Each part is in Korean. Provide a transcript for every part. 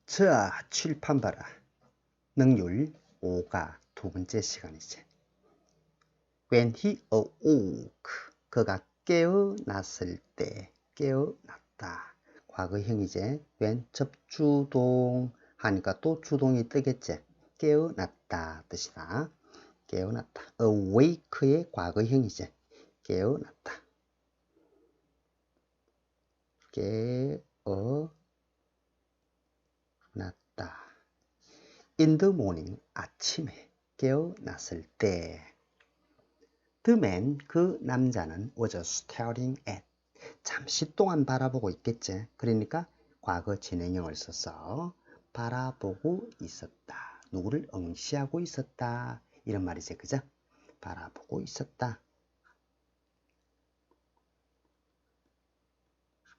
자, 칠판 봐라. 능률 5가 두 번째 시간이지. When he awoke, 그가 깨어났을 때, 깨어났다. 과거형이지. when 접주동 하니까 또 주동이 뜨겠지. 깨어났다 뜻이다. 깨어났다. awake의 과거형이지. 깨어났다. 깨어났다. In the morning, 아침에 깨어났을 때. The man, 그 남자는 was staring at, 잠시 동안 바라보고 있겠지. 그러니까 과거 진행형을 써서 바라보고 있었다. 누구를 응시하고 있었다. 이런 말이지, 그죠? 바라보고 있었다.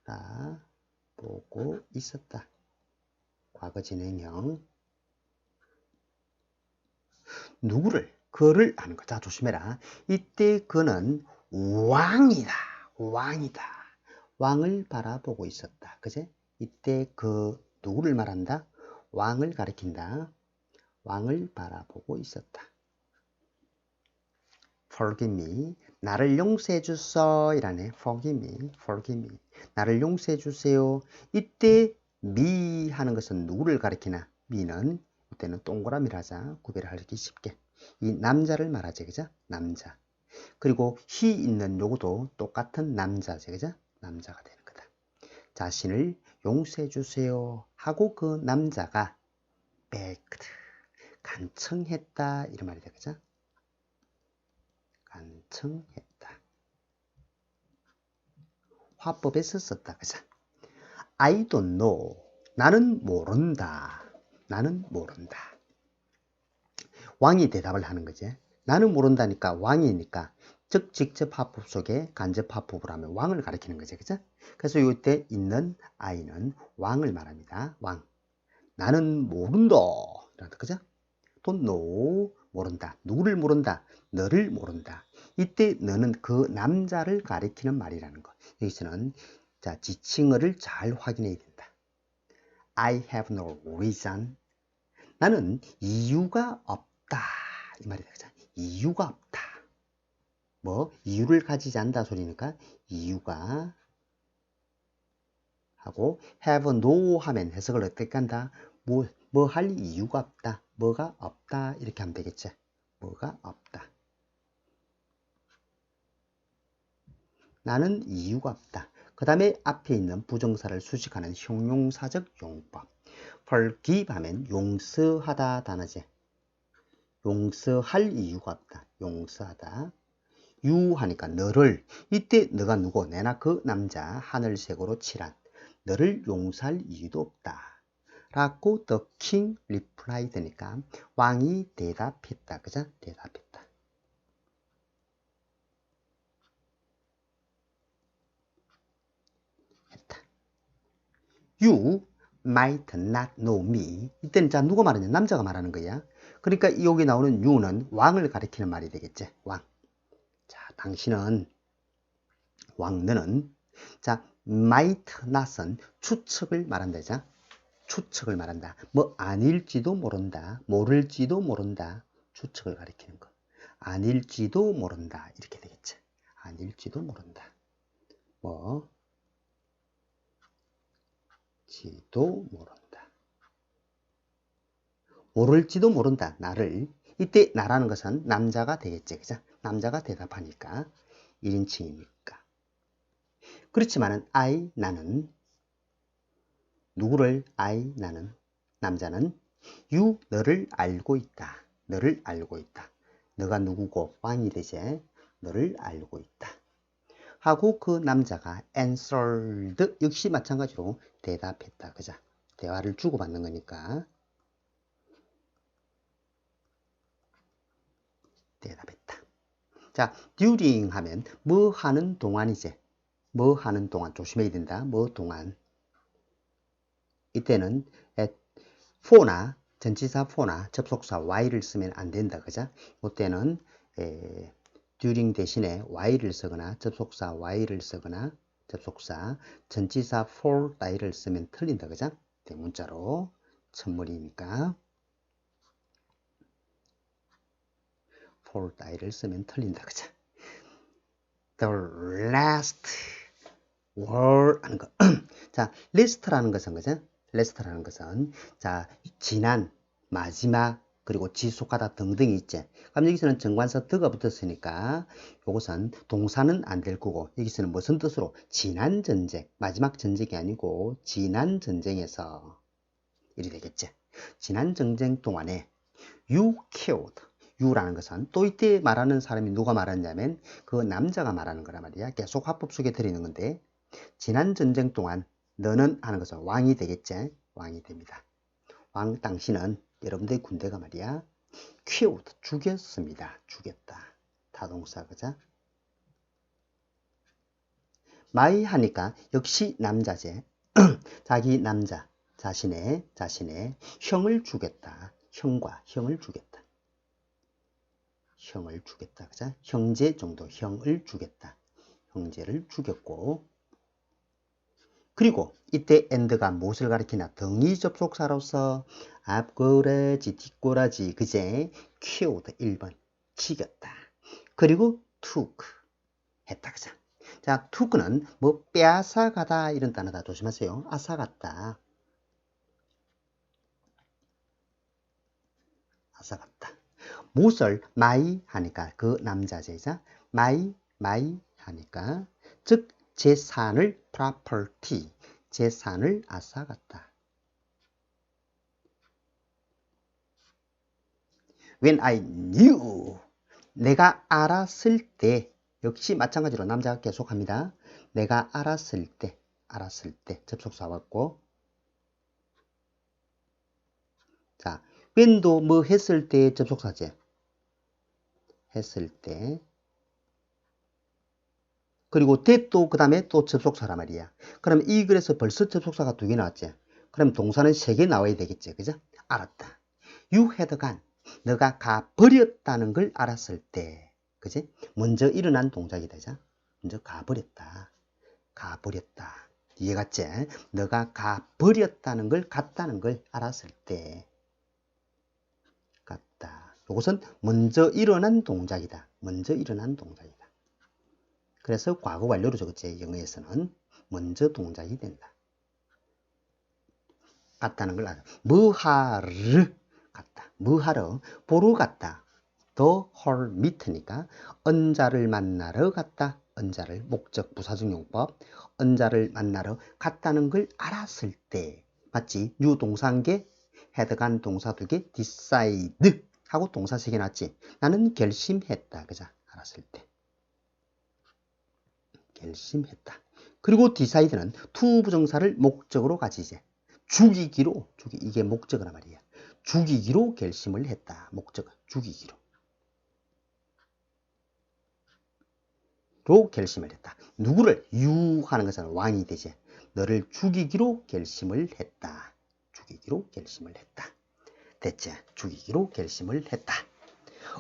바라보고 있었다. 과거 진행형. 누구를? 그를 하는 거. 자, 조심해라. 이때 그는 왕이다. 왕이다. 왕을 바라보고 있었다. 그제? 이때 그 누구를 말한다? 왕을 가리킨다. 왕을 바라보고 있었다. Forgive me. 나를 용서해 주소. 이라네. Forgive me. Forgive me. 나를 용서해 주세요. 이때 me 하는 것은 누구를 가리키나? me는 이때는 동그라미를 하자. 구별하기 쉽게. 이 남자를 말하지, 그죠? 남자. 그리고 he 있는 요거도 똑같은 남자지, 그죠? 남자가 되는 거다. 자신을 용서해 주세요 하고 그 남자가 begged, 간청했다 이런 말이 돼, 그죠? 간청했다. 화법에서 썼다, 그죠? I don't know. 나는 모른다. 나는 모른다. 왕이 대답을 하는 거지. 나는 모른다니까 왕이니까 즉 직접 화법 속에 간접 화법을 하면 왕을 가리키는 거지, 그죠? 그래서 이때 있는 I는 왕을 말합니다. 왕. 나는 모른다. 그죠? don't know, 모른다. 누구를 모른다? 너를 모른다. 이때 너는 그 남자를 가리키는 말이라는 거. 여기서는 자, 지칭어를 잘 확인해야 된다. I have no reason. 나는 이유가 없다. 이 말이 되겠죠. 이유가 없다. 뭐 이유를 가지지 않다 소리니까 이유가 하고 have no 하면 해석을 어떻게 한다? 뭐 할 이유가 없다. 뭐가 없다. 이렇게 하면 되겠죠. 뭐가 없다. 나는 이유가 없다. 그 다음에 앞에 있는 부정사를 수식하는 형용사적 용법. forgive 하면 용서하다 단어지. 용서할 이유가 없다. 용서하다. you 하니까 너를. 이때 너가 누구? 내나 그 남자 하늘색으로 칠한 너를 용서할 이유도 없다. 라고 the king replied 니까 왕이 대답했다. 그죠? 대답했다. 했다. You might not know me. 이때는 자 누가 말하냐? 남자가 말하는 거야. 그러니까 여기 나오는 you는 왕을 가리키는 말이 되겠지. 왕. 자, 당신은 왕 너는 자 might not은 추측을 말한다. 자 추측을 말한다. 뭐 아닐지도 모른다. 모를지도 모른다. 추측을 가리키는 거. 아닐지도 모른다. 이렇게 되겠지. 아닐지도 모른다. 뭐 지도 모른다. 모를지도 모른다. 나를. 이때 나라는 것은 남자가 되겠지. 그죠? 남자가 대답하니까 1인칭이니까. 그렇지만은 I 나는 누구를 I 나는 남자는 you 너를 알고 있다. 너를 알고 있다. 너가 누구고 왕이 되지. 너를 알고 있다. 하고 그 남자가 answered 역시 마찬가지로 대답했다. 그죠? 대화를 주고받는 거니까 대답했다. 자, during 하면 뭐 하는 동안이지. 뭐 하는 동안 조심해야 된다. 뭐 동안. 이때는 for나 전치사 for나 접속사 y를 쓰면 안 된다. 그죠? 이때는 during 대신에 y를 쓰거나 접속사 y를 쓰거나 접속사 전치사 for 따위를 쓰면 틀린다. 그죠? 문자로 첫물이니까 for die를 쓰면 틀린다. 그죠? The last word 하는 거. 자, last라는 것은 그죠? last라는 것은 자, 지난, 마지막, 그리고 지속하다 등등이 있지. 그럼 여기서는 정관사 더가 붙었으니까 이것은 동사는 안 될 거고 여기서는 무슨 뜻으로? 지난 전쟁, 마지막 전쟁이 아니고 지난 전쟁에서 이리 되겠지. 지난 전쟁 동안에 you killed. you라는 것은 또 이때 말하는 사람이 누가 말하냐면 그 남자가 말하는 거란 말이야. 계속 화법 속에 들이는 건데 지난 전쟁 동안 너는 하는 것은 왕이 되겠지. 왕이 됩니다. 왕 당신은 여러분들의 군대가 말이야 killed 죽였습니다. 죽였다. 타동사 그자. my 하니까 역시 남자제. 자기 남자 자신의 형을 죽였다. 형을 죽였다. 형을 죽였다. 그자? 형제 정도 형을 죽였다. 형제를 죽였고 그리고 이때 and가 무엇을 가리키나? 등위 접속사로서 앞꼬라지 뒷꼬라지 그제 killed 1번 죽였다. 그리고 took 했다. 그자? 자, took는 뭐 빼앗아가다 이런 단어다. 조심하세요. 앗아갔다. 앗아갔다. 무엇을 my 하니까 그 남자제자 my 하니까 즉 재산을 property 재산을 앗아갔다. When I knew 내가 알았을 때 역시 마찬가지로 남자가 계속합니다. 내가 알았을 때 접속사 왔고 자 when도 뭐 했을 때 접속사제 했을 때 그리고 that도 그 다음에 또 접속사란 말이야. 그럼 이 글에서 벌써 접속사가 2개 나왔지. 그럼 동사는 3개 나와야 되겠지. 그죠? 알았다. You had gone. 너가 가버렸다는 걸 알았을 때. 그지? 먼저 일어난 동작이 되자. 먼저 가버렸다. 이해갔지? 너가 가버렸다는 걸 갔다는 걸 알았을 때. 갔다. 이것은 먼저 일어난 동작이다. 그래서 과거 완료로 적었지. 영어에서는 먼저 동작이 된다. 갔다는 걸 알아. 뭐하러 갔다. 뭐하러 보러 갔다. 더 헐 미트니까 언자를 만나러 갔다. 언자를 목적 부사적 용법 언자를 만나러 갔다는 걸 알았을 때 맞지? 뉴 동사 한 개, 헤드간 동사 2개, decide 하고 동사 3개 났지. 나는 결심했다. 그자? 알았을 때. 결심했다. 그리고 decide는 to 부정사를 목적으로 가지지. 죽이기로 이게 목적이란 말이야. 죽이기로 결심을 했다. 목적 죽이기로. 로 결심을 했다. 누구를? you 하는 것은 왕이 되지. 너를 죽이기로 결심을 했다. 됐지? 죽이기로 결심을 했다.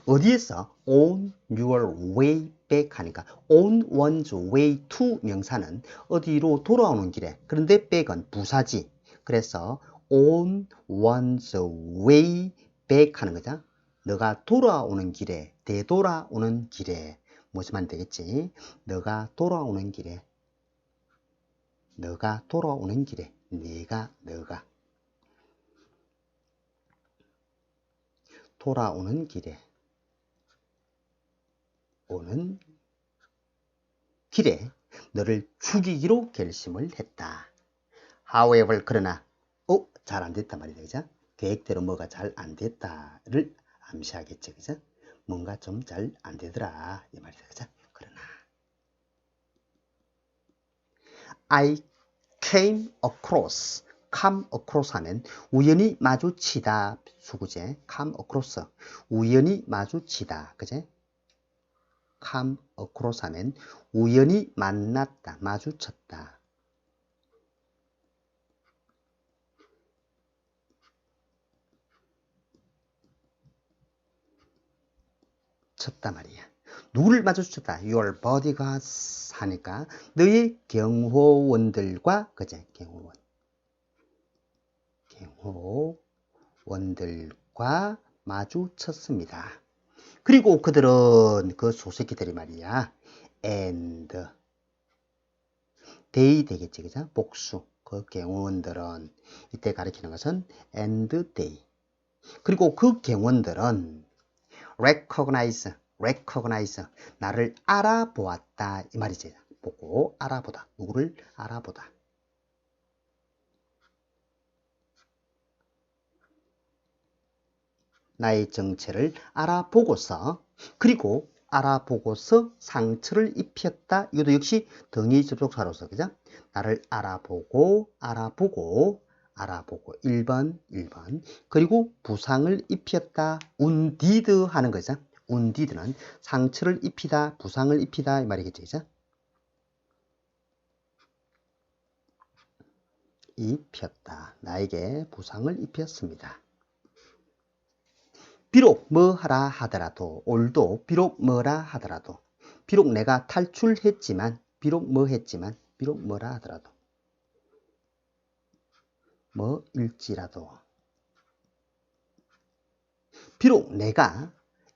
어디에서? on your way back 하니까 on one's way to 명사는 어디로 돌아오는 길에 그런데 back은 부사지. 그래서 on one's way back 하는 거죠. 너가 돌아오는 길에 되돌아오는 길에 무슨 말 되겠지? 너가 돌아오는 길에 너가 돌아오는 길에 너가 돌아오는 길에 오는 길에 너를 죽이기로 결심을 했다. However 그러나 잘 안 됐단 말이다. 그죠? 계획대로 뭐가 잘 안 됐다를 암시하겠죠. 그죠? 뭔가 좀 잘 안 되더라 이 말이다. 그죠? 그러나 I came across 하면 우연히 마주치다 수구제 come across 우연히 마주치다 그제? come across 하면 우연히 만났다 마주쳤다 쳤다 말이야. 누구를 마주쳤다? Your bodyguards 하니까 너의 경호원들과 그제? 경호원 공무원들과 마주쳤습니다. 그리고 그들은 그 소새끼들이 말이야 and they 되겠지 그죠? 복수 그 경원들은 이때 가리키는 것은 and they 그리고 그 경원들은 recognize 나를 알아보았다 이 말이지. 보고 알아보다 누구를 알아보다 나의 정체를 알아보고서 그리고 알아보고서 상처를 입혔다. 이것도 역시 등위 접속사로서 그죠? 나를 알아보고 1번 그리고 부상을 입혔다. wounded 하는 거죠. wounded는 상처를 입히다, 부상을 입히다 이 말이겠죠. 그죠? 입혔다. 나에게 부상을 입혔습니다. 비록 뭐하라 하더라도 올도 비록 뭐라 하더라도 비록 내가 탈출했지만 비록 뭐라 하더라도 뭐일지라도 비록 내가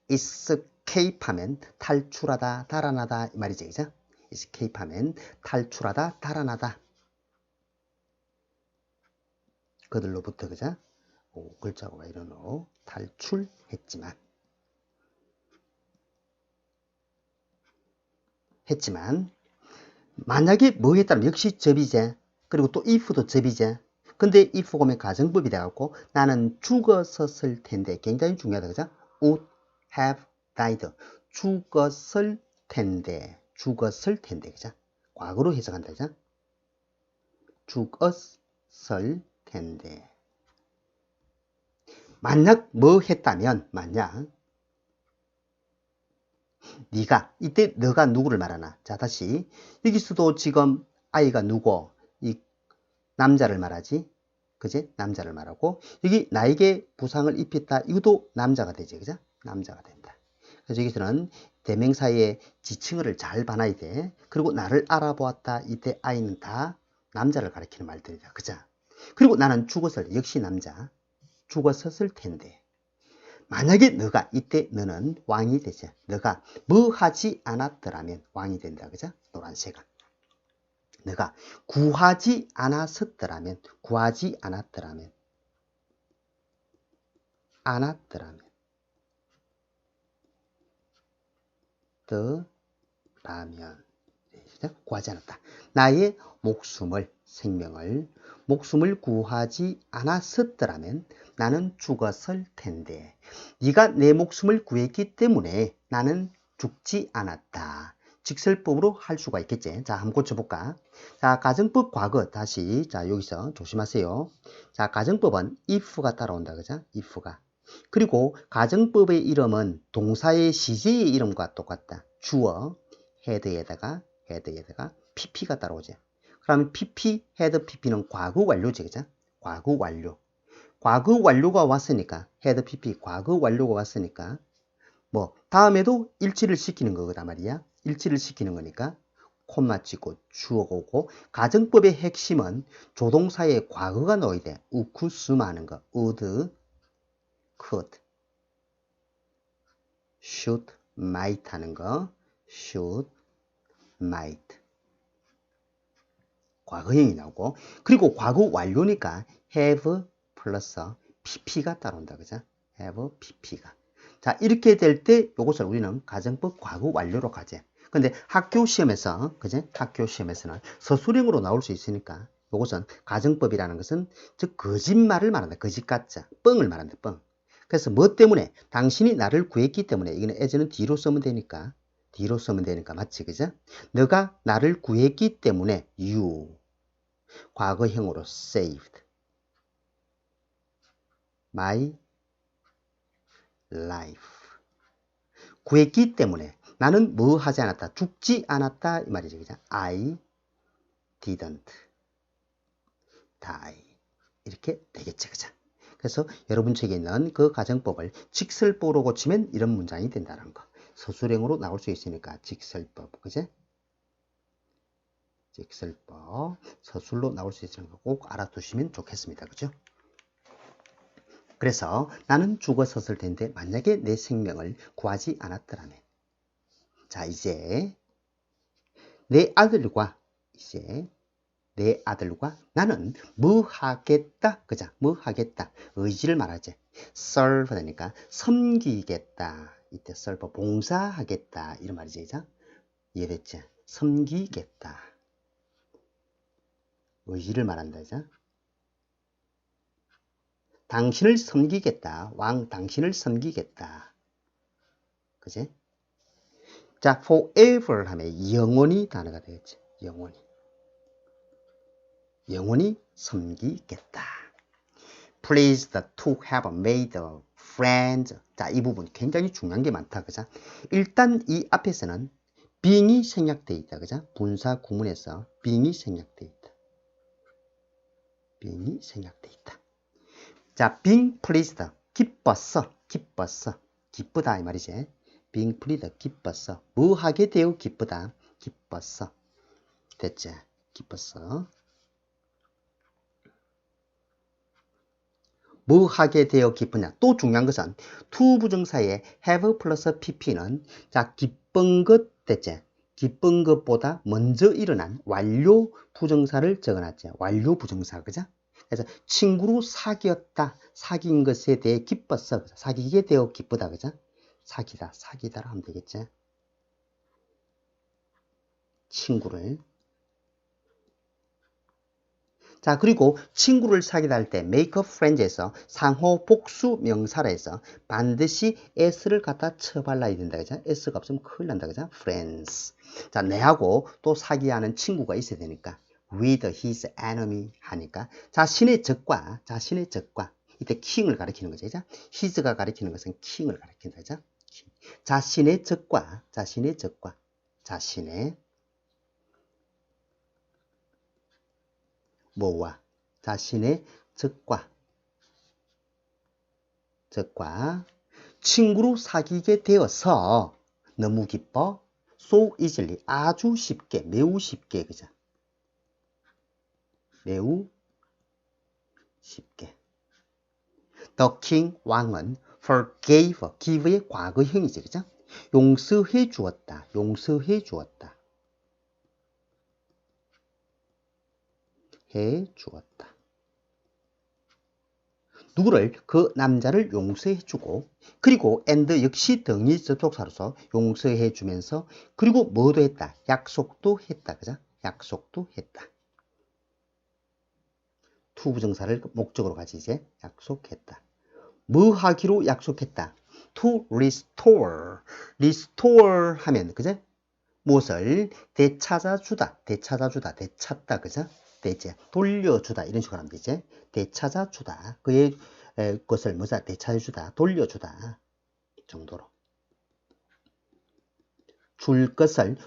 escape하면 탈출하다 달아나다 이 말이죠. 그죠? escape하면 탈출하다 달아나다 그들로부터 그죠? 글자고가 이런 탈출했지만 만약에 뭐 했다면 역시 접이제 그리고 또 if도 접이제 근데 if 오면 가정법이 돼갖고 나는 죽었었을 텐데 굉장히 중요하다 그죠? would have died 죽었을 텐데 그죠? 과거로 해석한다 그죠? 죽었을 텐데 만약 뭐 했다면 만약 네가 이때 너가 누구를 말하나 자 다시 여기서도 지금 아이가 누구 이 남자를 말하지 그제 남자를 말하고 여기 나에게 부상을 입혔다 이것도 남자가 되지 그죠 남자가 된다 그래서 여기서는 대명사의 지칭어를 잘 봐놔야 돼 그리고 나를 알아보았다 이때 아이는 다 남자를 가리키는 말들이다 그죠 그리고 나는 죽었을 역시 남자 죽었었을 텐데 만약에 너가 이때 너는 왕이 되지 너가 뭐 하지 않았더라면 왕이 된다 그죠 노란색은 너가 구하지 않았더라면 구하지 않았다 나의 목숨을 구하지 않았더라면 나는 죽었을 텐데 네가 내 목숨을 구했기 때문에 나는 죽지 않았다 직설법으로 할 수가 있겠지 자 한번 고쳐볼까 자 가정법 과거 다시 자 여기서 조심하세요 자 가정법은 if가 따라온다 그죠 if가 그리고 가정법의 이름은 동사의 시제의 이름과 똑같다 주어 헤드에다가 pp가 따라오죠 그러면 pp 헤드 pp는 과거 완료지 그죠 과거 완료가 왔으니까 헤드 pp 과거 완료가 왔으니까 뭐 다음에도 일치를 시키는 거거단 말이야 일치를 시키는 거니까 콤마 찍고 주어가 오고 가정법의 핵심은 조동사의 과거가 넣어야 돼 우쿠스마 하는 거 would, could, should, might 하는 거 should, might 과거형이 나오고 그리고 과거 완료니까 have 플러스 pp가 따라온다 그죠 have pp가 자 이렇게 될 때 이것을 우리는 가정법 과거 완료로 가지 근데 학교 시험에서는 서술형으로 나올 수 있으니까 이것은 가정법이라는 것은 즉 거짓말을 말한다 거짓가짜 뻥을 말한다 뻥 그래서 뭐 때문에 당신이 나를 구했기 때문에 이거는 as는 뒤로 쓰면 되니까 맞지 그죠 너가 나를 구했기 때문에 you 과거형으로 saved my life 구했기 때문에 나는 뭐 하지 않았다 죽지 않았다 이 말이죠 그죠 I didn't die 이렇게 되겠죠 그죠 그래서 여러분 책에 있는 그 가정법을 직설법으로 고치면 이런 문장이 된다는 거 서술형으로 나올 수 있으니까 직설법 그죠 직설법 서술로 나올 수 있는 거 꼭 알아두시면 좋겠습니다 그죠 그래서 나는 죽었었을 텐데 만약에 내 생명을 구하지 않았더라면. 자, 이제 내 아들과 나는 뭐 하겠다. 그죠? 뭐 하겠다. 의지를 말하지. serve 되니까 섬기겠다. 이때 serve 봉사하겠다. 이런 말이지. 그죠? 이해됐지? 섬기겠다. 의지를 말한다. 그죠? 당신을 섬기겠다. 왕 당신을 섬기겠다. 그지? 자, forever 하면 영원히 단어가 되겠지. 영원히 섬기겠다. Pleased to have made friends. 자, 이 부분 굉장히 중요한 게 많다. 그죠? 일단 이 앞에서는 being이 생략되어 있다. 그죠? 분사 구문에서 being이 생략되어 있다. 자, being pleased. 기쁘다 이 말이지. being pleased 기뻤어. 뭐 하게 되어 기쁘다. 기뻤어. 됐지? 기뻤어. 뭐 하게 되어 기쁘냐. 또 중요한 것은 to 부정사의 have 플러스 pp는 자, 기쁜 것 됐지? 기쁜 것보다 먼저 일어난 완료 부정사를 적어놨지. 완료 부정사. 그죠? 그래서 친구로 사귀었다. 사귄 것에 대해 기뻤어. 사귀게 되어 기쁘다. 그죠? 사귀다라 하면 되겠지. 친구를. 자, 그리고 친구를 사귀다 할 때 make a friends에서 상호 복수 명사라 해서 반드시 s를 갖다 쳐발라야 된다. 그죠? s가 없으면 큰일 난다. 그죠? friends. 자, 내하고 또 사귀하는 친구가 있어야 되니까 with his enemy 하니까 자신의 적과 이때 킹을 가리키는 거죠. 그죠? his가 가리키는 것은 킹을 가리킨다. 그죠? 자신의 적과 뭐와 자신의 적과 친구로 사귀게 되어서 너무 기뻐 so easily 아주 쉽게 매우 쉽게 그죠? 매우 쉽게 The king 왕은 forgave give의 과거형이지 그죠? 용서해 주었다. 누구를? 그 남자를 용서해 주고 그리고 and 역시 등위 접속사로서 용서해 주면서 그리고 뭐도 했다? 약속도 했다. 그죠? 약속도 했다. to 부정사를 목적으로 가지지. 약속했다. 뭐 하기로 약속했다? to restore 하면 그죠? 무엇을 되찾아주다. 되찾다. 그죠? 되지. 돌려주다. 이런 식으로 하면 되지. 되찾아주다. 그의 것을 뭐자 되찾아주다. 돌려주다. 정도로.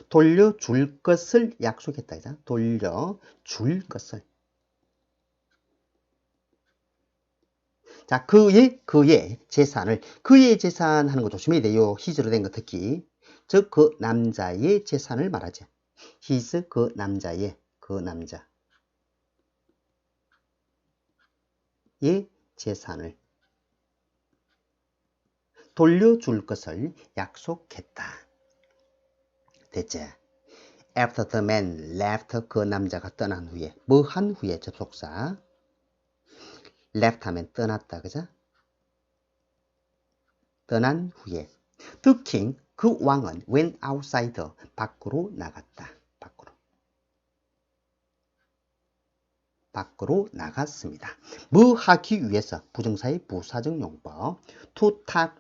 돌려줄 것을 약속했다. 그죠? 돌려줄 것을. 자, 그의 재산을. 그의 재산 하는 거 조심해야 돼요. his로 된 거 특히. 즉, 그 남자의 재산을 말하지. his 그 남자의 재산을 돌려줄 것을 약속했다. 됐지? After the man left 그 남자가 떠난 후에 뭐 한 후에 접속사 left 하면 떠났다. 그죠? 떠난 후에 The king 그 왕은 went outside 밖으로 나갔다. 밖으로 나갔습니다. 뭐 하기 위해서 부정사의 부사적 용법 to talk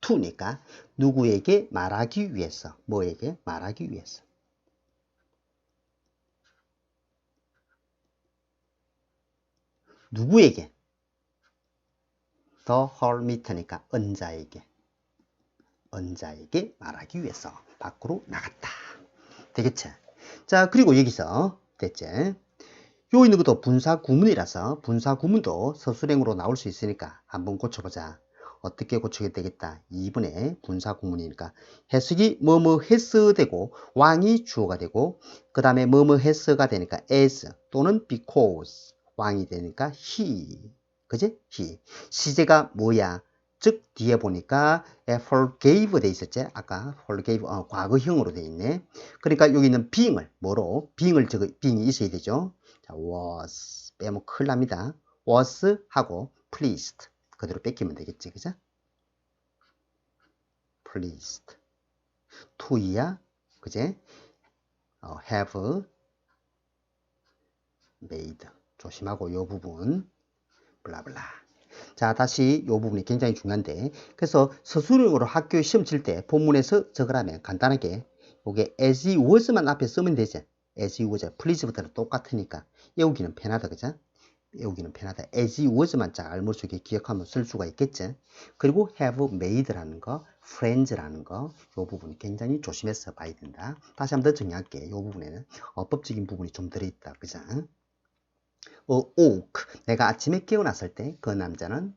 to니까 누구에게 말하기 위해서 뭐에게 말하기 위해서 누구에게 the hermit니까 언자에게 말하기 위해서 밖으로 나갔다. 되겠지? 자, 그리고 여기서 됐지? 요 있는 것도 분사 구문이라서 분사 구문도 서술형으로 나올 수 있으니까 한번 고쳐보자. 어떻게 고치게 되겠다. 2번에 분사 구문이니까 해석이 뭐뭐 했어 되고 왕이 주어가 되고 그 다음에 뭐뭐 했어가 되니까 as 또는 because 왕이 되니까 he 그지? he. 시제가 뭐야? 즉 뒤에 보니까 forgave 돼 있었지? 아까 forgave 과거형으로 돼 있네. 그러니까 여기 있는 being을 뭐로? being이 있어야 되죠. 자, was 빼면 큰일 납니다. was 하고 pleased 그대로 뺏기면 되겠지, 그죠? pleased. to야, 그제? have made. 조심하고 요 부분 블라블라. 자, 다시 이 부분이 굉장히 중요한데, 그래서 서술형으로 학교에 시험 칠 때 본문에서 적으라면 간단하게 요게 as he was만 앞에 쓰면 되지. as he was, please부터는 똑같으니까 외우기는 편하다, 그죠? 외우기는 편하다. as he was만 잘 머릿속에 기억하면 쓸 수가 있겠지. 그리고 have made라는 거, friends라는 거, 요 부분이 굉장히 조심해서 봐야 된다. 다시 한번 더 정리할게. 요 부분에는 어법적인 부분이 좀 들어있다, 그죠? oak. 내가 아침에 깨어났을 때 그 남자는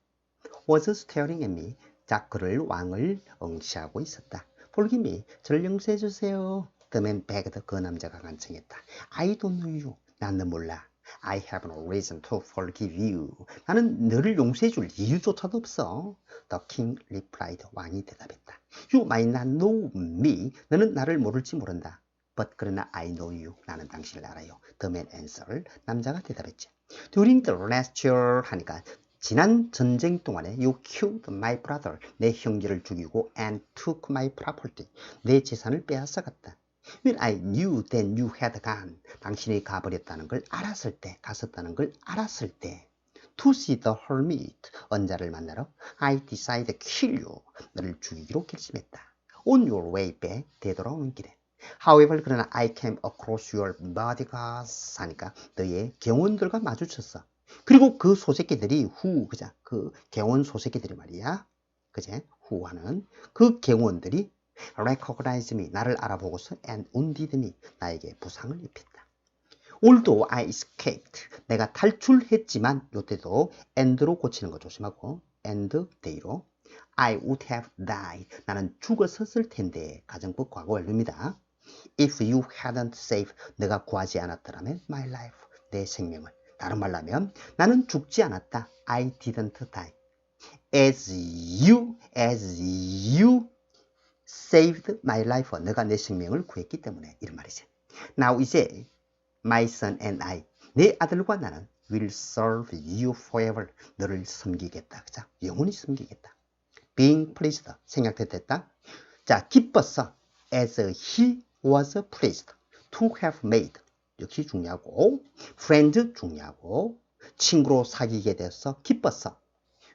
was staring at me. 자, 그를 왕을 응시하고 있었다. Forgive me. 저를 용서해 주세요. The man begged. 그 남자가 간청했다. I don't know you. 나는 몰라. I have no reason to forgive you. 나는 너를 용서해 줄 이유조차도 없어. The king replied. 왕이 대답했다. You might not know me. 너는 나를 모를지 모른다. But 그러나 I know you. 나는 당신을 알아요. The man answered. 남자가 대답했지. During the last year 하니까 지난 전쟁 동안에 you killed my brother. 내 형제를 죽이고 and took my property. 내 재산을 빼앗아갔다. When I knew that you had gone. 당신이 가버렸다는 걸 알았을 때, 갔었다는 걸 알았을 때 to see the hermit. 언자를 만나러 I decided to kill you. 너를 죽이기로 결심했다. On your way back. 되돌아오는 길에. However, 그러나 I came across your bodyguards 하니까 너의 경원들과 마주쳤어. 그리고 그 소새끼들이 그자 그 경원 소새끼들이 말이야. 그제 후하는 그 경원들이 recognize me 나를 알아보고서 and wounded me 나에게 부상을 입혔다. Although I escaped 내가 탈출했지만 요때도 and로 고치는 거 조심하고 and they로 I would have died 나는 죽었었을 텐데 가정법 과거 완료입니다. If you hadn't saved 내가 구하지 않았더라면 my life 내 생명을 다른 말로 하면 나는 죽지 않았다. I didn't die. As you saved my life. 내가 내 생명을 구했기 때문에 이런 말이지. Now 이제 my son and I 내 아들과 나는 will serve you forever. 너를 섬기겠다. 그죠? 영원히 섬기겠다. Being pleased. 생략됐다. 자, 기뻤어. As he was pleased to have made. 역시 중요하고 friend 중요하고 친구로 사귀게 돼서 기뻤어.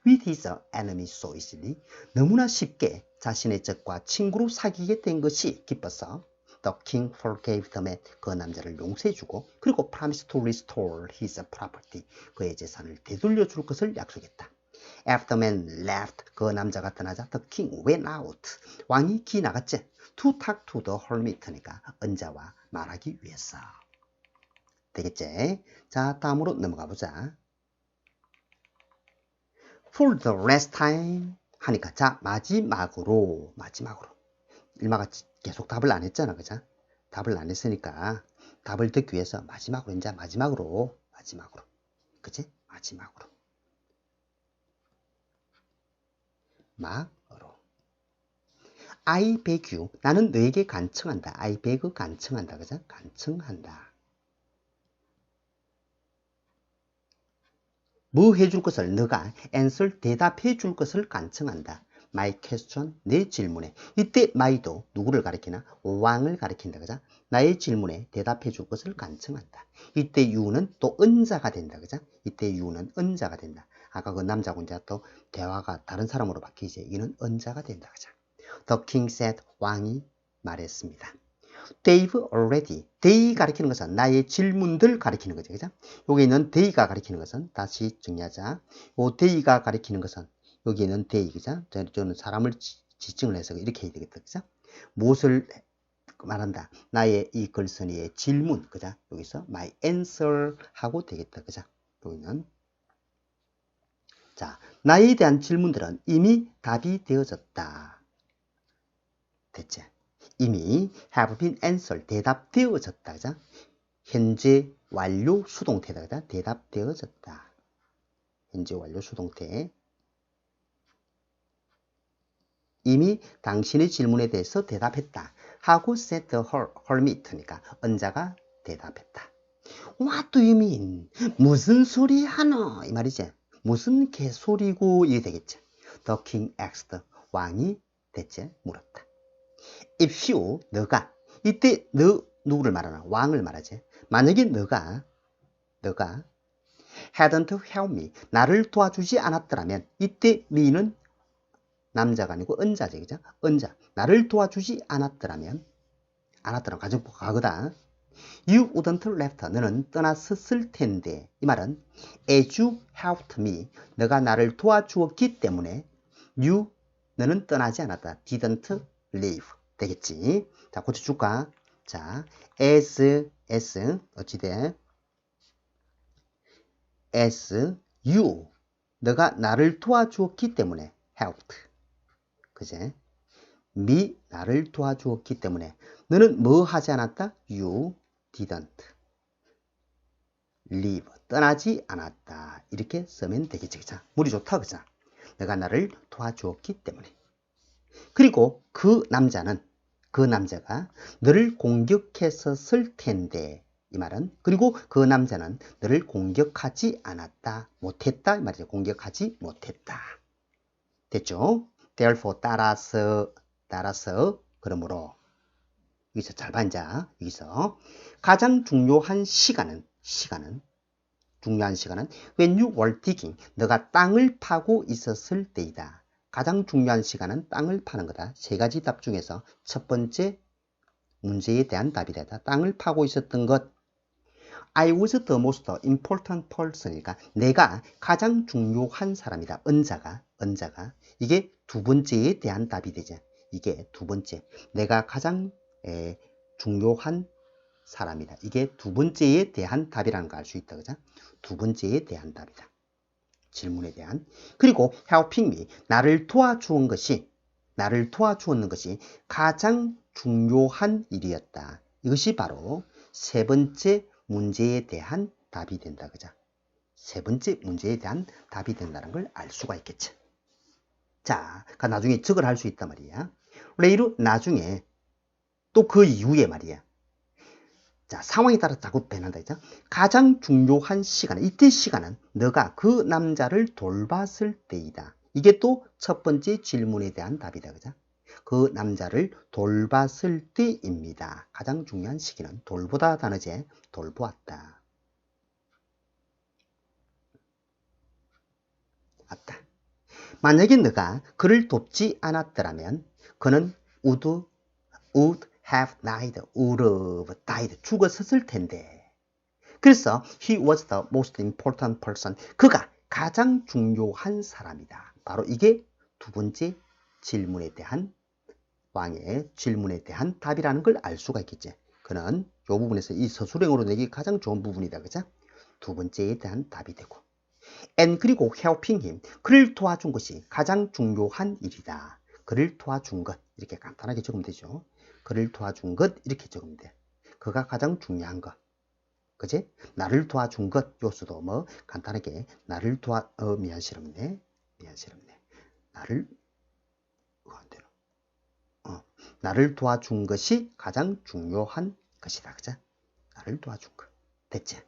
With his enemy so easily. 너무나 쉽게 자신의 적과 친구로 사귀게 된 것이 기뻤어. The king forgave the man. 그 남자를 용서해주고 그리고 promised to restore his property. 그의 재산을 되돌려 줄 것을 약속했다. After man left. 그 남자가 떠나자 the king went out. 왕이 기 나갔지. To talk to the hermit니까 은자와 말하기 위해서. 되겠지? 자, 다음으로 넘어가 보자. For the last time 하니까 자, 마지막으로 일마가 계속 답을 안 했잖아, 그죠? 답을 안 했으니까 답을 듣기 위해서 마지막으로 이제 마지막으로 그치? 마지막으로 I beg you 나는 너에게 간청한다. I beg 간청한다, 그죠? 간청한다. 뭐 해줄 것을 너가 answer 대답해 줄 것을 간청한다. My question 내 질문에 이때 my도 누구를 가리키나? 왕을 가리킨다. 그죠? 나의 질문에 대답해 줄 것을 간청한다. 이때 you는 또 은자가 된다. 그죠? 이때 you는 은자가 된다. 아까 그 남자하고 이제 또 대화가 다른 사람으로 바뀌지. 이는 은자가 된다. 그죠? The king said 왕이 말했습니다. They've already. They 가리키는 것은 나의 질문들 가리키는 거죠. 그죠? 여기 있는 they가 가리키는 것은 다시 정리하자. 요 they가 가리키는 것은 여기 있는 they, 그죠? 저는 사람을 지칭을 해서 이렇게 해야 되겠다. 그죠? 무엇을 말한다? 나의 이 글쓴이의 질문, 그죠? 여기서 my answer 하고 되겠다. 그죠? 여기는 자, 나에 대한 질문들은 이미 답이 되어졌다. 됐지? 이미 have been answered 대답되어졌다. 그죠? 현재 완료 수동태다. 그죠? 대답되어졌다. 현재 완료 수동태. 이미 당신의 질문에 대해서 대답했다 하고 said the hermit니까 은자가 대답했다. What do you mean? 무슨 소리 하노? 이 말이지. 무슨 개소리고 이게 되겠지. The king asked. 왕이 대체 물었다. If you, 너가 이때 너 누구를 말하나? 왕을 말하지. 만약에 너가 hadn't helped me, 나를 도와주지 않았더라면 이때 me는 남자가 아니고 은자지, 그죠? 은자. 나를 도와주지 않았더라면 가정법 과거다. You wouldn't left, 너는 떠났었을 텐데. 이 말은 as you helped me, 너가 나를 도와주었기 때문에 너는 떠나지 않았다. didn't leave 되겠지. 자, 고쳐줄까? 자, as 어찌돼? as you, 너가 나를 도와주었기 때문에 helped. 그제? me, 나를 도와주었기 때문에 너는 뭐 하지 않았다? You didn't leave, 떠나지 않았다. 이렇게 쓰면 되겠지. 그죠? 물이 좋다. 그죠? 내가 나를 도와주었기 때문에. 그리고 그 남자가 너를 공격했었을 텐데. 이 말은 그리고 그 남자는 너를 공격하지 않았다. 못했다. 이 말이죠. 공격하지 못했다. 됐죠? therefore 따라서 그러므로 여기서 잘 봐. 이제 여기서 가장 중요한 시간은 when you were digging, 너가 땅을 파고 있었을 때이다. 가장 중요한 시간은 땅을 파는 거다. 세 가지 답 중에서 첫 번째 문제에 대한 답이다. 땅을 파고 있었던 것. I was the most important person이니까 내가 가장 중요한 사람이다. 은자가 이게 두 번째에 대한 답이 되죠. 이게 두 번째. 내가 가장 중요한 사람이다. 이게 두 번째에 대한 답이라는 거 알 수 있다. 그죠? 두 번째에 대한 답이다. 질문에 대한. 그리고 helping me, 나를 도와주었는 것이 가장 중요한 일이었다. 이것이 바로 세 번째 문제에 대한 답이 된다. 그죠? 세 번째 문제에 대한 답이 된다는 걸 알 수가 있겠지. 자, 나중에 적을 할 수 있단 말이야. 레이로 나중에 또 그 이후에 말이야. 자, 상황에 따라 자꾸 변한다. 그죠? 가장 중요한 시간, 이때 시간은 너가 그 남자를 돌봤을 때이다. 이게 또 첫 번째 질문에 대한 답이다. 그죠? 그 남자를 돌봤을 때입니다. 가장 중요한 시기는 돌보다 단어제 돌보았다. 맞다. 만약에 너가 그를 돕지 않았더라면 그는 would have died, 죽었을 텐데. 그래서 he was the most important person, 그가 가장 중요한 사람이다. 바로 이게 두 번째 질문에 대한 왕의 질문에 대한 답이라는 걸 알 수가 있겠지. 그는 이 부분에서 이 서술형으로 내기 가장 좋은 부분이다. 그죠? 두 번째에 대한 답이 되고. and 그리고 helping him, 그를 도와준 것이 가장 중요한 일이다. 그를 도와준 것, 이렇게 간단하게 적으면 되죠. 그를 도와준 것, 이렇게 적으면 돼. 그가 가장 중요한 것. 그지? 나를 도와준 것, 요수도 뭐 간단하게 나를 미안스럽네. 나를 도와준 것이 가장 중요한 것이다. 그죠? 나를 도와준 것. 됐지?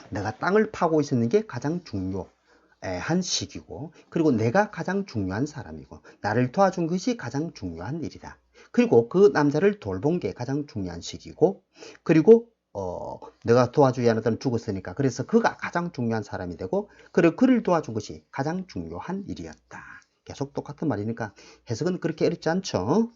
내가 땅을 파고 있었는 게 가장 중요한 시기고, 그리고 내가 가장 중요한 사람이고, 나를 도와준 것이 가장 중요한 일이다. 그리고 그 남자를 돌본 게 가장 중요한 시기고, 그리고 내가 도와주지 않았더니 죽었으니까, 그래서 그가 가장 중요한 사람이 되고, 그리고 그를 도와준 것이 가장 중요한 일이었다. 계속 똑같은 말이니까 해석은 그렇게 어렵지 않죠?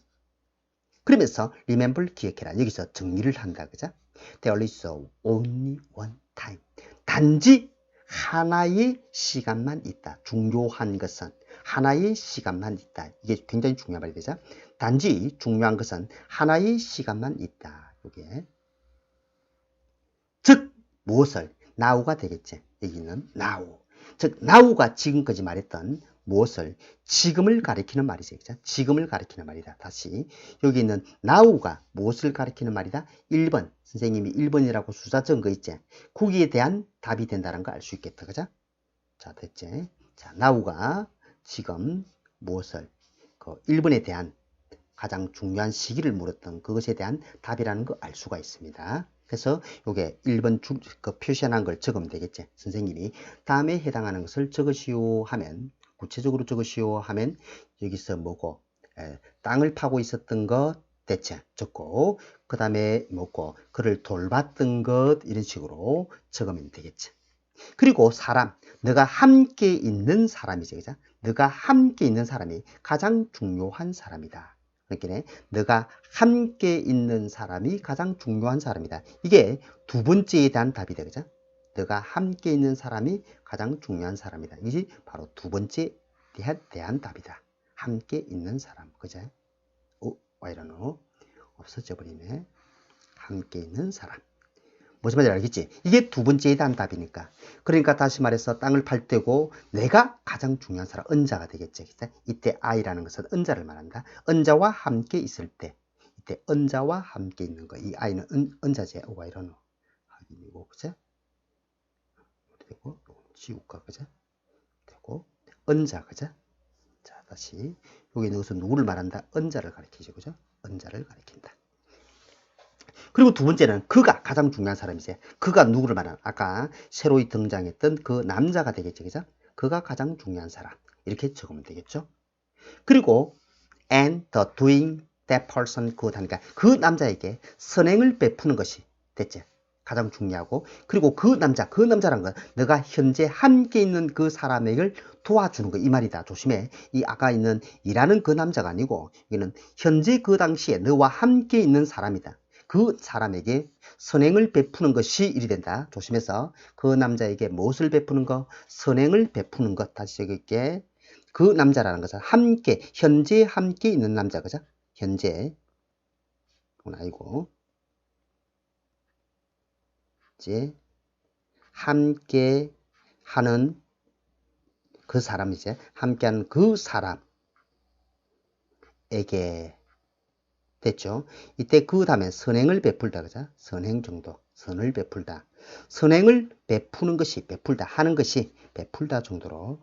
그러면서 remember, 기억해라. 여기서 정리를 한다. 그죠? There is only one time. 단지 하나의 시간만 있다. 중요한 것은 하나의 시간만 있다. 이게 굉장히 중요한 말이 되죠? 단지 중요한 것은 하나의 시간만 있다. 이게. 즉 무엇을? now가 되겠지. 여기는 now. 즉 now가 지금까지 말했던 무엇을? 지금을 가리키는 말이죠. 그죠? 지금을 가리키는 말이다. 다시 여기 있는 now가 무엇을 가리키는 말이다? 1번. 선생님이 1번이라고 숫자 적은 거 있지? 거기에 대한 답이 된다는 거 알 수 있겠다. 그죠? 자, 됐지? 자, now가 지금 무엇을, 그 1번에 대한 가장 중요한 시기를 물었던 그것에 대한 답이라는 거 알 수가 있습니다. 그래서 요게 1번 그 표시한 걸 적으면 되겠지. 선생님이 다음에 해당하는 것을 적으시오 하면, 구체적으로 적으시오 하면 여기서 뭐고, 땅을 파고 있었던 것 대체 적고, 그 다음에 뭐고, 그를 돌봤던 것 이런 식으로 적으면 되겠지. 그리고 사람, 너가 함께 있는 사람이지, 그죠? 너가 함께 있는 사람이 가장 중요한 사람이다. 그러니까 너가 함께 있는 사람이 가장 중요한 사람이다. 이게 두 번째에 대한 답이다, 그죠? 너가 함께 있는 사람이 가장 중요한 사람이다. 이게 바로 두 번째에 대한 답이다. 함께 있는 사람, 그죠? 와 이러노? 없어져 버리네. 함께 있는 사람. 무슨 말인지 알겠지? 이게 두 번째에 대한 답이니까. 그러니까 다시 말해서 땅을 팔 때고 내가 가장 중요한 사람, 은자가 되겠지. 이때 I라는 것은 은자를 말한다. 은자와 함께 있을 때, 이때 은자와 함께 있는 거. 이 I는 은자제. 오가 이러노. 확인이고, 그죠? 되고, 지울까, 그죠? 되고, 은자, 그죠? 자, 다시. 여기는 여기서 누구를 말한다? 은자를 가리키죠, 그죠? 은자를 가리킨다. 그리고 두 번째는 그가 가장 중요한 사람이지. 그가 누구를 말하는, 아까 새로 등장했던 그 남자가 되겠죠, 그죠? 그가 가장 중요한 사람. 이렇게 적으면 되겠죠. 그리고 and the doing that person good 하니까 그 남자에게 선행을 베푸는 것이 됐지. 가장 중요하고, 그리고 그 남자라는 건 너가 현재 함께 있는 그 사람에게 도와주는 거 이 말이다. 조심해. 이 아까 있는 일하는 그 남자가 아니고 이는 현재 그 당시에 너와 함께 있는 사람이다. 그 사람에게 선행을 베푸는 것이 일이 된다. 조심해서 그 남자에게 무엇을 베푸는 것? 선행을 베푸는 것. 다시 적을게. 그 남자라는 것은 함께, 현재 함께 있는 남자, 그죠? 현재. 그건 아니고. 이제 함께 하는 그 사람이지. 함께 하는 그 사람에게 됐죠. 이때 그 다음에 선행을 베풀다, 그죠? 선행 정도. 선을 베풀다. 선행을 베푸는 것이, 베풀다, 하는 것이 베풀다 정도로는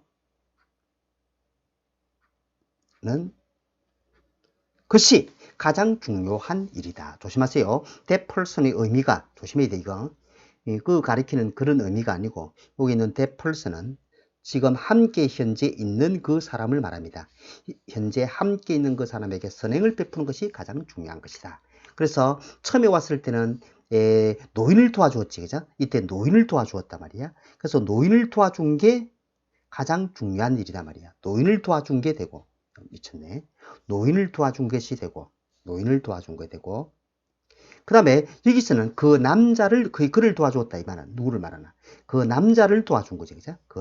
것이 가장 중요한 일이다. 조심하세요. that person의 의미가, 조심해야 돼, 이거. 그 가리키는 그런 의미가 아니고, 여기 있는 that person은 지금 함께 현재 있는 그 사람을 말합니다. 현재 함께 있는 그 사람에게 선행을 베푸는 것이 가장 중요한 것이다. 그래서 처음에 왔을 때는 노인을 도와주었지, 그죠? 이때 노인을 도와주었단 말이야. 그래서 노인을 도와준 게 가장 중요한 일이란 말이야. 노인을 도와준 게 되고, 미쳤네. 노인을 도와준 것이 되고, 노인을 도와준 게 되고, 그 다음에 여기서는 그 남자를, 그를 도와주었다 이 말은 누구를 말하나? 그 남자를 도와준 거지, 그죠? 그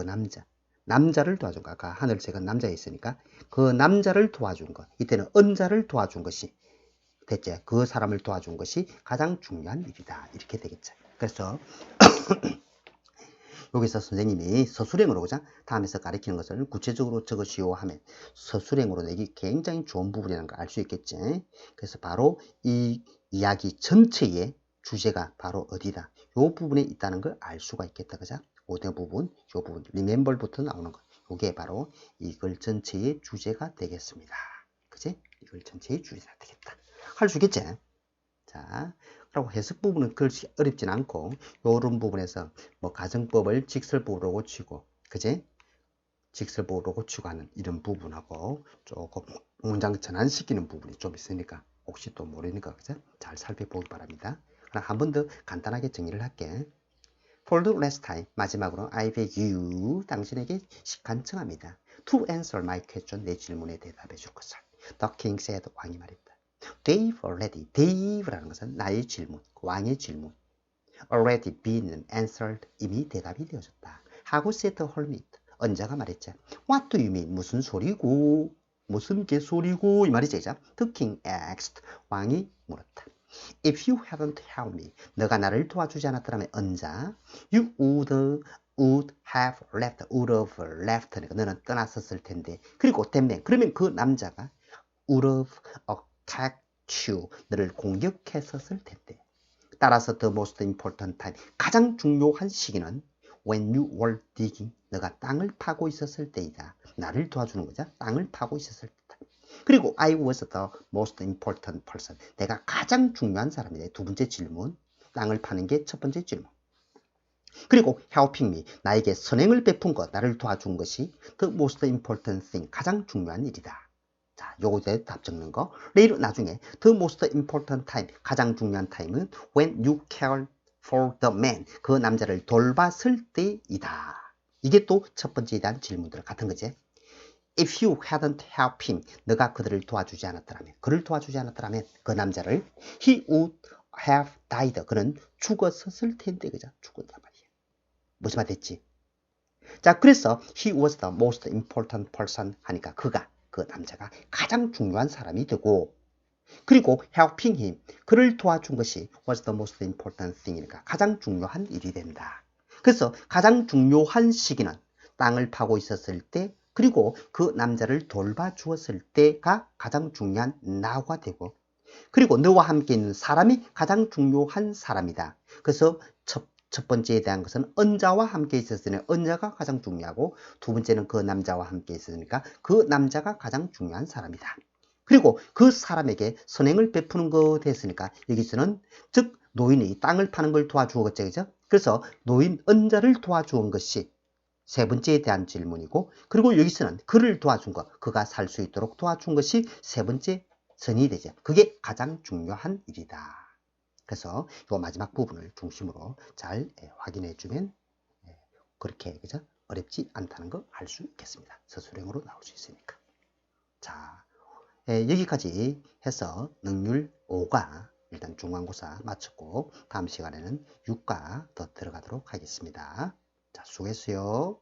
남자를 도와준 거. 아까 하늘색은 남자에 있으니까 그 남자를 도와준 것. 이때는 은자를 도와준 것이 됐지. 그 사람을 도와준 것이 가장 중요한 일이다. 이렇게 되겠죠. 그래서 여기서 선생님이 서술형으로, 그죠? 다음에서 가리키는 것을 구체적으로 적으시오 하면 서술형으로 내기 굉장히 좋은 부분이라는 걸 알 수 있겠지. 그래서 바로 이 이야기 전체의 주제가 바로 어디다. 이 부분에 있다는 걸 알 수가 있겠다, 그죠? 5대 부분, 이 부분, remember부터 나오는 것. 이게 바로 이글 전체의 주제가 되겠습니다. 그지? 이글 전체의 주제가 되겠다. 할 수 있겠지? 자, 그리고 해석 부분은 그렇게 어렵진 않고, 요런 부분에서 뭐 가정법을 직설법으로 고치고, 그지? 직설법으로 고치고 하는 이런 부분하고 조금 문장 전환시키는 부분이 좀 있으니까 혹시 또 모르니까, 그죠? 잘 살펴보기 바랍니다. 그럼 한 번 더 간단하게 정리를 할게. For the last time, 마지막으로 I beg you, 당신에게 간청합니다. To answer my question, 내 질문에 대답해 줄 것을. The king said, 왕이 말했다. They've already, they've라는 것은 나의 질문, 왕의 질문. Already been answered, 이미 대답이 되어졌다. 하고 said the hermit, 언자가 말했죠. What do you mean? 무슨 소리고? 무슨 개소리고? 이 말이죠. The king asked, 왕이 물었다. If you hadn't helped me, 너가 나를 도와주지 않았더라면 언자, you would have left, would have left, 너는 떠났었을 텐데. 그리고 then, 그러면 그 남자가 would have attacked you, 너를 공격했었을 텐데. 따라서 the most important time, 가장 중요한 시기는 when you were digging. 너가 땅을 파고 있었을 때이다. 나를 도와주는 거죠. 땅을 파고 있었을 때다. 그리고 I was the most important person. 내가 가장 중요한 사람이다. 두 번째 질문. 땅을 파는 게 첫 번째 질문. 그리고 helping me. 나에게 선행을 베푼 것, 나를 도와준 것이 the most important thing. 가장 중요한 일이다. 자, 요거에 답 적는 거. 레이로 나중에 the most important time. 가장 중요한 타임은 when you care for the man. 그 남자를 돌봤을 때이다. 이게 또 첫 번째에 대한 질문들 같은 거지. If you hadn't helped him, 너가 그들을 도와주지 않았더라면, 그를 도와주지 않았더라면 그 남자를 he would have died. 그는 죽었을 텐데, 그죠? 죽었단 말이야. 무슨 말 됐지? 자, 그래서 he was the most important person 하니까 그 남자가 가장 중요한 사람이 되고, 그리고 helping him, 그를 도와준 것이 was the most important thing이니까 가장 중요한 일이 된다. 그래서 가장 중요한 시기는 땅을 파고 있었을 때, 그리고 그 남자를 돌봐주었을 때가 가장 중요한 now가 되고, 그리고 너와 함께 있는 사람이 가장 중요한 사람이다. 그래서 첫 번째에 대한 것은 언자와 함께 있었으니 언자가 가장 중요하고, 두 번째는 그 남자와 함께 있으니까 그 남자가 가장 중요한 사람이다. 그리고 그 사람에게 선행을 베푸는 거 됐으니까 여기서는 즉 노인이 땅을 파는 걸 도와주었죠. 그죠? 그래서 노인 언자를 도와주은 것이 세 번째에 대한 질문이고, 그리고 여기서는 그를 도와준 것, 그가 살 수 있도록 도와준 것이 세 번째 선이 되죠. 그게 가장 중요한 일이다. 그래서 이 마지막 부분을 중심으로 잘 확인해 주면 그렇게 그죠? 어렵지 않다는 거 알 수 있겠습니다. 서술형으로 나올 수 있으니까. 자, 여기까지 해서 능률 5가 일단 중간고사 마쳤고, 다음 시간에는 6과 더 들어가도록 하겠습니다. 자, 수고했어요.